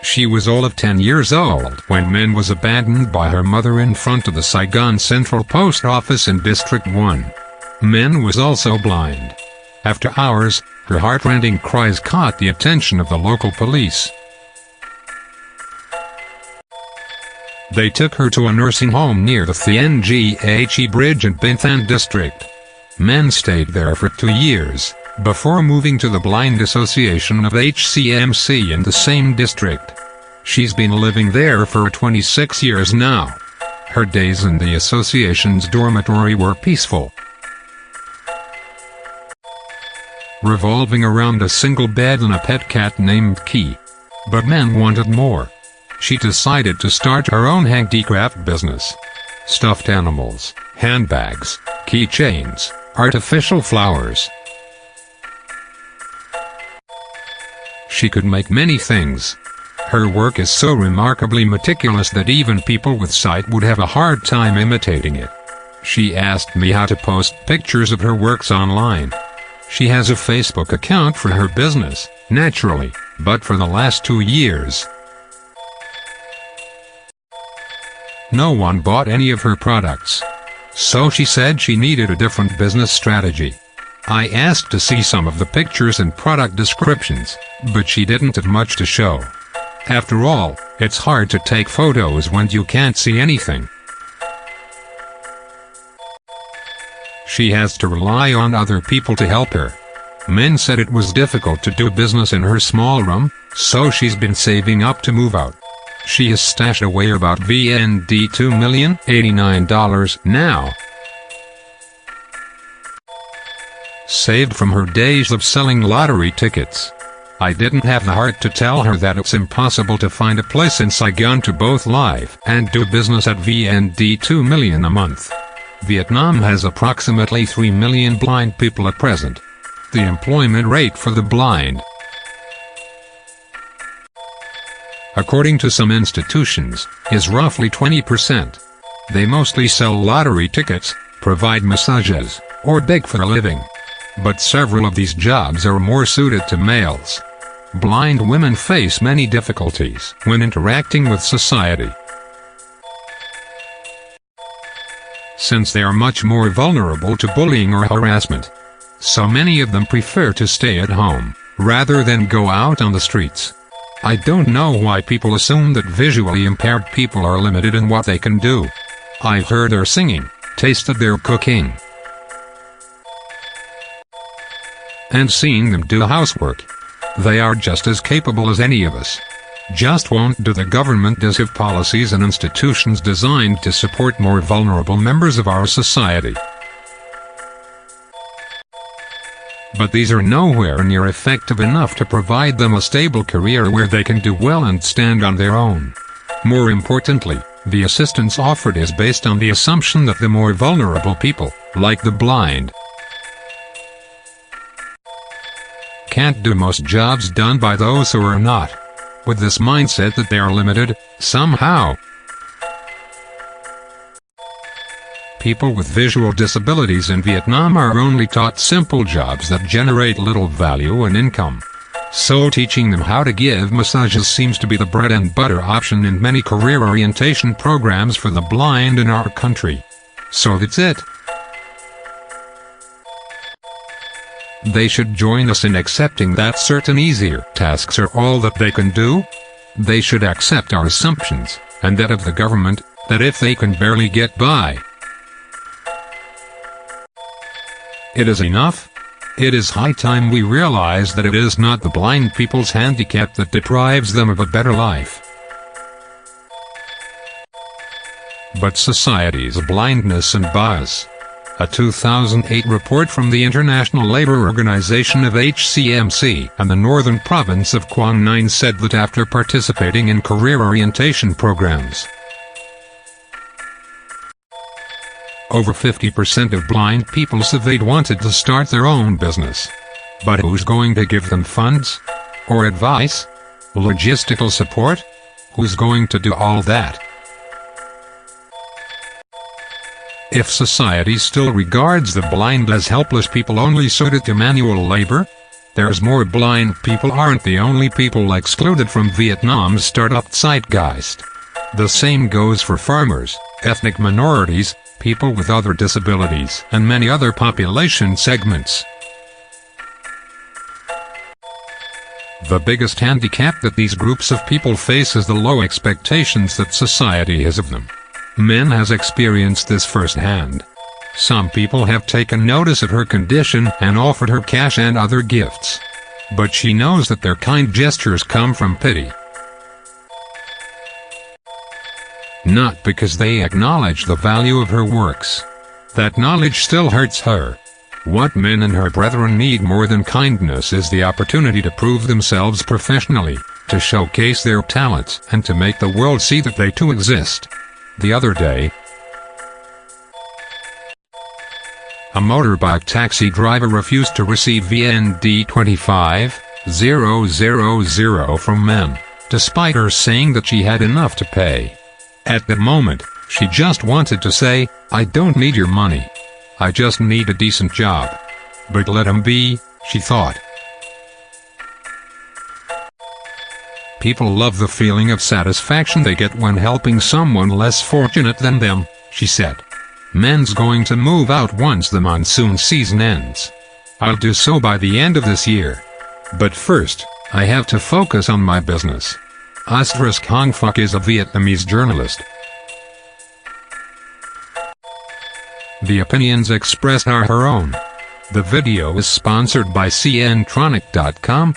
She was all of 10 years old when Min was abandoned by her mother in front of the Saigon Central Post Office in District 1. Min was also blind. After hours, her heart-rending cries caught the attention of the local police. They took her to a nursing home near the Thi Nghe Bridge in Binh Thanh District. Min stayed there for 2 years, before moving to the Blind Association of HCMC in the same district. She's been living there for 26 years now. Her days in the association's dormitory were peaceful, revolving around a single bed and a pet cat named Quay. But Min wanted more. She decided to start her own handicraft business. Stuffed animals, handbags, keychains, artificial flowers. She could make many things. Her work is so remarkably meticulous that even people with sight would have a hard time imitating it. She asked me how to post pictures of her works online. She has a Facebook account for her business, naturally, but for the last 2 years, no one bought any of her products. So she said she needed a different business strategy. I asked to see some of the pictures and product descriptions, but she didn't have much to show. After all, it's hard to take photos when you can't see anything. She has to rely on other people to help her. Min said it was difficult to do business in her small room, so she's been saving up to move out. She has stashed away about $2,089 now, saved from her days of selling lottery tickets. I didn't have the heart to tell her that it's impossible to find a place in Saigon to both live and do business at $2 million a month. Vietnam has approximately 3 million blind people at present. The employment rate for the blind, according to some institutions, is roughly 20%. They mostly sell lottery tickets, provide massages, or beg for a living. But several of these jobs are more suited to males. Blind women face many difficulties when interacting with society, since they are much more vulnerable to bullying or harassment. So many of them prefer to stay at home, rather than go out on the streets. I don't know why people assume that visually impaired people are limited in what they can do. I've heard their singing, tasted their cooking, and seen them do housework. They are just as capable as any of us. Just won't do the government does have policies and institutions designed to support more vulnerable members of our society. But these are nowhere near effective enough to provide them a stable career where they can do well and stand on their own. More importantly, the assistance offered is based on the assumption that the more vulnerable people, like the blind, can't do most jobs done by those who are not. With this mindset that they are limited, somehow, people with visual disabilities in Vietnam are only taught simple jobs that generate little value and income. So teaching them how to give massages seems to be the bread and butter option in many career orientation programs for the blind in our country. So that's it. They should join us in accepting that certain easier tasks are all that they can do. They should accept our assumptions, and that of the government, that if they can barely get by, it is enough. It is high time we realize that it is not the blind people's handicap that deprives them of a better life, but society's blindness and bias. A 2008 report from the International Labour Organization of HCMC and the northern province of Quay said that after participating in career orientation programs, over 50% of blind people surveyed wanted to start their own business. But who's going to give them funds? Or advice? Logistical support? Who's going to do all that? If society still regards the blind as helpless people only suited to manual labor, There's more blind people aren't the only people excluded from Vietnam's startup zeitgeist. The same goes for farmers, ethnic minorities, people with other disabilities, and many other population segments. The biggest handicap that these groups of people face is the low expectations that society has of them. Men has experienced this firsthand. Some people have taken notice of her condition and offered her cash and other gifts. But she knows that their kind gestures come from pity. Not because they acknowledge the value of her works. That knowledge still hurts her. What men and her brethren need more than kindness is the opportunity to prove themselves professionally, to showcase their talents, and to make the world see that they too exist. The other day, a motorbike taxi driver refused to receive VND 25,000 from men, despite her saying that she had enough to pay. At the moment, she just wanted to say, "I don't need your money. I just need a decent job." But let him be, she thought. People love the feeling of satisfaction they get when helping someone less fortunate than them, she said. Men's going to move out once the monsoon season ends. I'll do so by the end of this year. But first, I have to focus on my business. Hong Phuc is a Vietnamese journalist. The opinions expressed are her own. The video is sponsored by cntronic.com.